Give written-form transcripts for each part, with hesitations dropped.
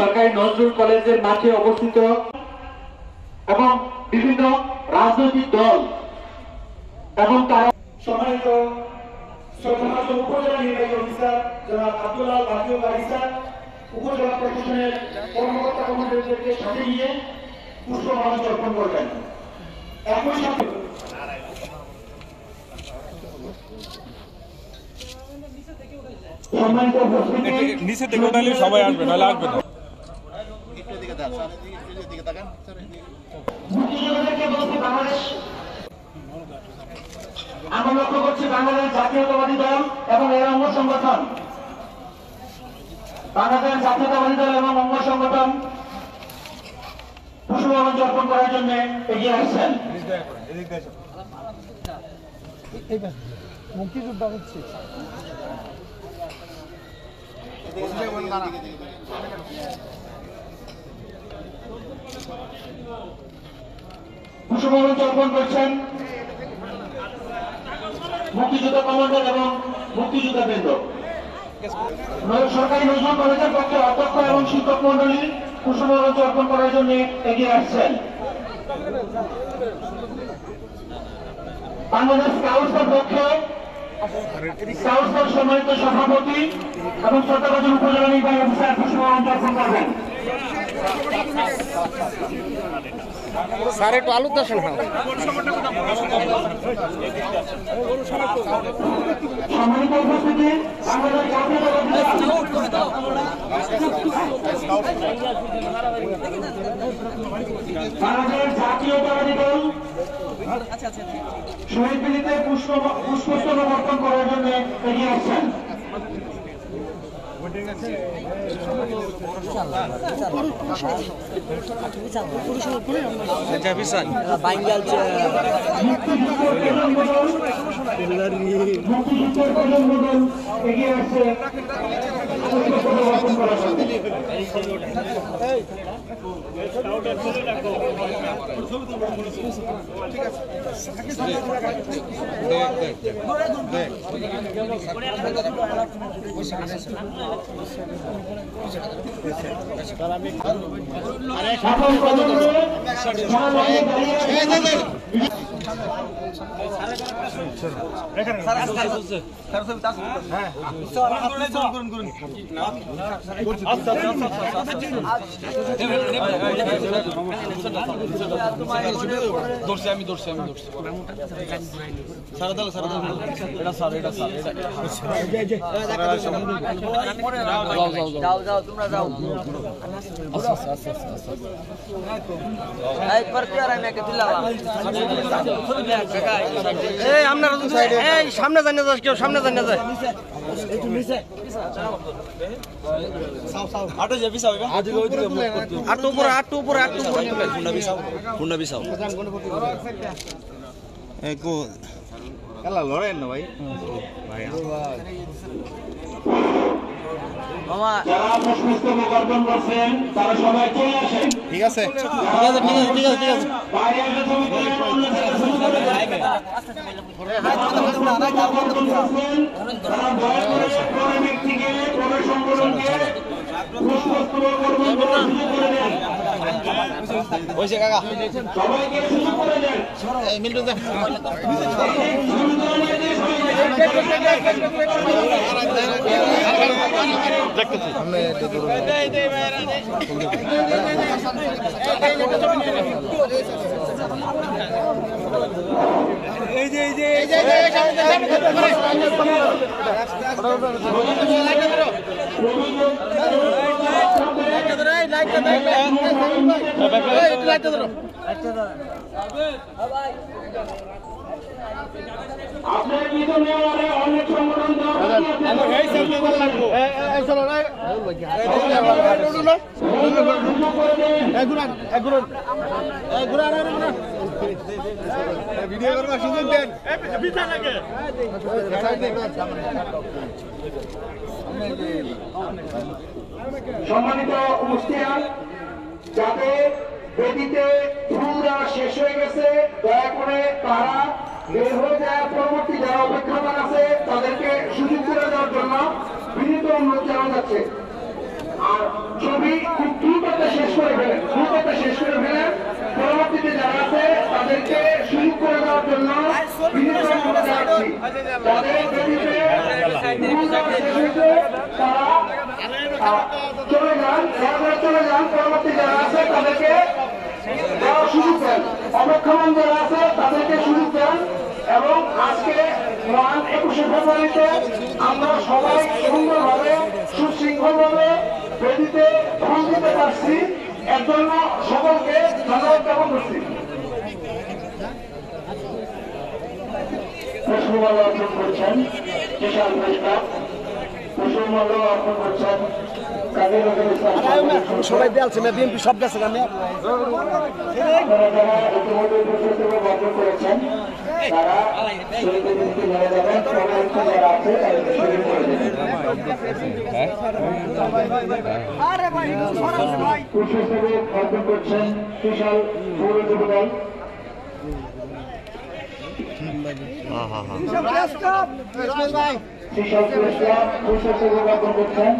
সরকারি নজরুল কলেজের মাঠে অবস্থিত এবং বিভিন্ন রাজনৈতিক দল এবং তারা সম্মানিত উপজেলা নির্বাহী অফিসার জনাব আব্দুল্লাহ বাকিউ বারিসা উপজেলা প্রশাসনের কর্মকর্তা কর্মচারীদেরকে সাথে নিয়ে পুষ্পমাল্য অর্পণ করবেন। একই সাথে সম্মানিত নিচে থেকে উঠালে সবাই আসবে, নাহলে আসবে না। আমরা লক্ষ্য করছি বাংলাদেশ জাতীয়তাবাদী দল এবং এর অঙ্গ সংগঠন, বাংলাদেশ জাতীয়তাবাদী দল এবং অঙ্গ সংগঠন পুষ্পমাল্য অর্পণ করার জন্য এগিয়ে আসছেন। মুক্তিযোদ্ধা হচ্ছে পুষ্পমাল্য অর্পণ করছেন মুক্তিযোদ্ধা কমান্ডার এবং মুক্তিযোদ্ধা বৃন্দ। সরকারি নজরুল কলেজের পক্ষে অধ্যক্ষ এবং শিক্ষক মন্ডলী পুষ্পমাল্য অর্পণ করার জন্য এগিয়ে আসছেন। বাংলাদেশ স্কাউটসের পক্ষে স্কাউটসের সম্মানিত সভাপতি এবং চট্টগ্রাম উপজেলা নির্বাহী অফিসার পুষ্পমাল্য অর্পণ করবেন। স্যার একটু আলুর দর্শন হয়। সম্মানিত উপস্থিতি বাংলাদেশ জাতীয়তাবাদী দল শহীদ মিলিতে পুষ্পস্তবক অর্পণ করার জন্য এগিয়ে আসছেন। এগিয়ে আসছে অর্পণ করার জন্য। সামনে জানিয়ে যাস, কেউ সামনে জানিয়ে যায়। আর তো উপরে লড়াই না ভাই। যারা পুষ্পস্তবক অর্পণ করছেন তারা সবাই চলে আসেন। ঠিক আছে, ঠিক আছে, ঠিক আছে, ঠিক আছে। বাইরে একটা ছবি তুলে অন্য জায়গায় ছবি তুলে তারা দয়া করে কোনো ব্যক্তিকে কোনো সংগঠনকে পুষ্পস্তবক অর্পণ করার সুযোগ করে দেন। সবাইকে সুযোগ করে দেন। আপনার কিছু নেওয়ারে অনেক সংগঠন ভিডিও করবার সুযোগ দেন। সম্মানিত উপস্থিত, যাতে বেদিতে ফুল দেওয়া শেষ হয়ে গেছে, দয়া করে তারা বের হয়ে যাওয়ার পরবর্তী যারা অপেক্ষমান আছে তাদেরকে সুযোগ করে দেওয়ার জন্য বিনীত অনুরোধ জানানো যাচ্ছে। আর ছবি খুব দ্রুততা শেষ করে ফেলেন, পরবর্তীতে যারা আছে তাদেরকে সুযোগ করে দেওয়ার জন্য বিনীতভাবে জানাচ্ছি। যাদের ছবিতে ফুল দেওয়া শেষ হয়েছে তারা চলে যান, পরবর্তী যারা আছে তাদেরকে দেওয়ার সুযোগ দেন, অপেক্ষমান যারা আছে তাদেরকে সুযোগ দেন। এবং আজকে মহান 21শে ফেব্রুয়ারিতে আমরা সবাই সুন্দরভাবে সুশৃঙ্খলভাবে বেদিতে ফুল দিতে পারছি, এর জন্য সকলকে ধন্যবাদ জ্ঞাপন করছি। পুষ্পমাল্য অর্পণ করছেন কিষাণ পুরস্কার, পুষ্পমাল্য অর্পণ করছেন কাজী নজরুল ইসলাম। সবাই দেয়ালছে না বিএনপি সব গেছে আমি আপনারা যারা ইতিমধ্যে পুষ্পস্তবক অর্পণ করেছেন তারা শহীদের দিকে নিয়ে যাবেন, পরবর্তী যারা আছে তাদেরকে শহীদ করে দেবেন। পুষ্পস্তবক অর্পণ করছেন বিশাল পৌর যুবদল। বিশাল পুরস্কার পুষ্পস্তবক অর্পণ করছেন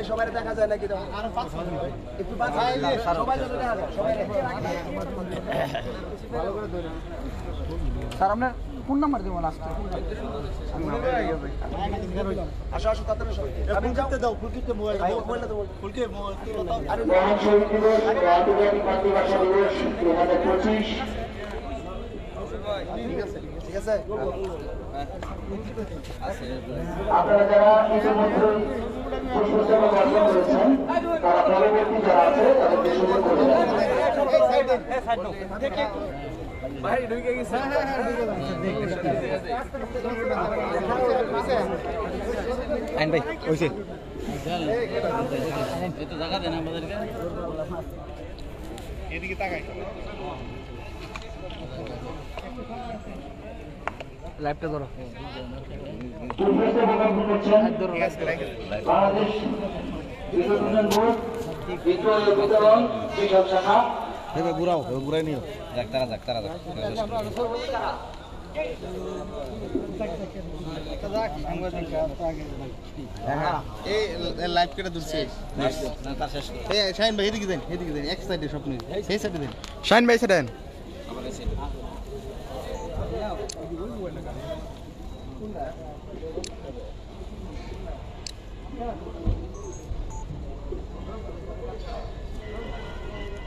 সবাই দেখা যায় নাকি একটু সবাই দেখা যায় সবাই স্যার আপনার ফোন নাম্বার দেবো লাস্টে আসো আসো তাড়াতাড়ি দাও ফুলকিতে মোবাইল দাও ফুলকে মহান শহীদ দিবস আন্তর্জাতিক মাতৃভাষা দিবস 2025। ঠিক আছে আপনারা যারা ইতিমধ্যে পুষ্পস্তবক অর্পণ করেছেন তারা পরবর্তী যারা আছে তাদেরকে সুযোগ করে দেন। আইন ভাই হইছে এদিকে তাকাই লাইভটা ধরো পুষ্পস্তবক অর্পণ করছেন বাংলাদেশ বিদ্যুৎ বোর্ড বিক্রয় বিতরণ কৃষক শাখা। বুড়াও বুড়াই নিও তারা এই লাইভ কেটে ধরছে শাহিন ভাই এদিকে দেন এক সাইডে স্বপ্ন সেই সাইডে দেন শাহিন ভাই সাইডে দেন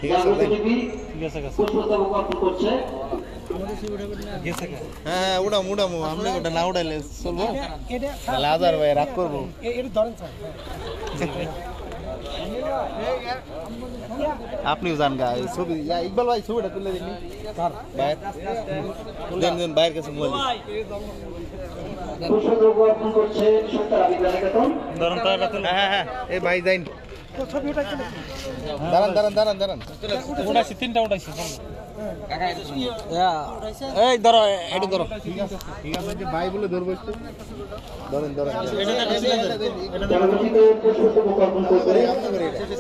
ঠিক আছে পুষ্পস্তবক অর্পণ করছে। হ্যাঁ উড়ামো আপনি ওটা না উড়াইলে চলবো হাজার ভাই রাগ করবো আপনিও জান গা ছবি ইকবাল ভাই ছবিটা তুলে দিন দেন বাইরের কাছে মোবাইল পুষ্পস্তবক অর্পণ করছে সত্তর বিদ্যানিকেতন। হ্যাঁ এই ভাই যাইন দাঁড়ান উঠাইছি তিনটা উঠাইছি এই ধরো এটা ধরো ঠিক আছে যে ভাই বলে ধরবো ধরেন পরবর্তীতে পুষ্পস্তবক অর্পণ করবে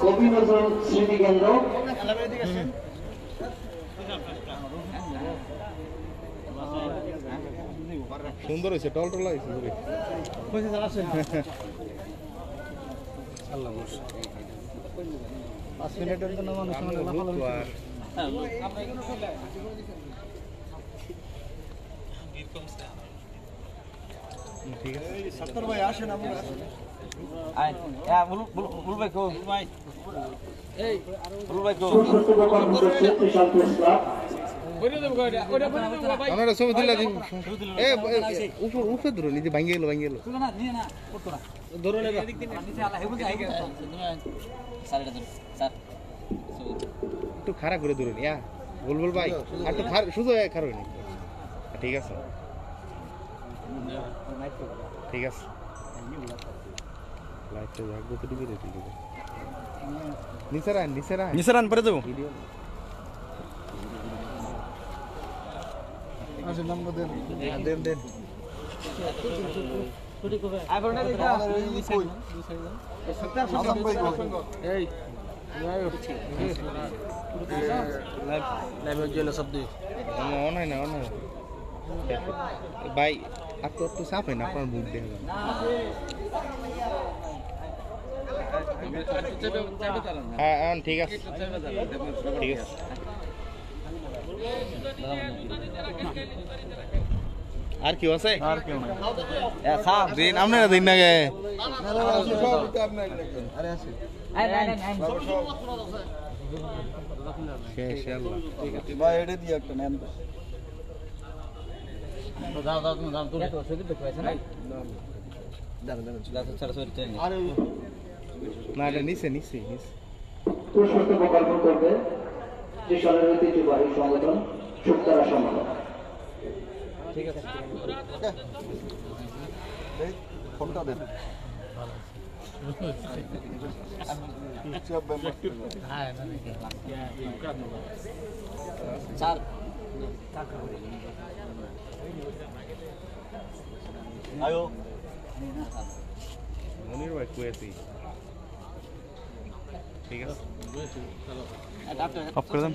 কবি নজরুল স্মৃতি কেন্দ্র। সুন্দর হয়েছে টল হয়েছে পাঁচ মিনিটের জন্য মানুষ ঠিক আছে সত্তর ভাই আসেন পুষ্পস্তবক অর্পণ করছে বিশাল পুরস্কার। আমরা ছবি তুলে দিন উপরে ধরো নিজে ভাঙিয়ে গেলো একটু খারাপ করে ধরুন ইয়া বলবল ভাই আর তো শুধু খারাপ নেই ঠিক আছে লাইটটা রাখবো তো ডুবে দিতে নিচে রান পরে যাবো ভাই আপনি একটু চাপেন আপনার বুক দেখবেন হ্যাঁ ঠিক আছে ঠিক আছে আর কি আছে আর কেউ নাই দিন আপনারা দিন না গে শেষ আল্লাহ ঠিক আছে ভাই এটা দিয়ে একটা নেন না এটা নিচে নিচে নিচে পুরস্কৃত প্রকল্প করবে ত্রিশালের ঐতিহ্যবাহী সংগঠন শুক্তারা সংগঠন। ফোনটা দেন মনির ভাই কুয়েছি ঠিক আছে অফ করে দেন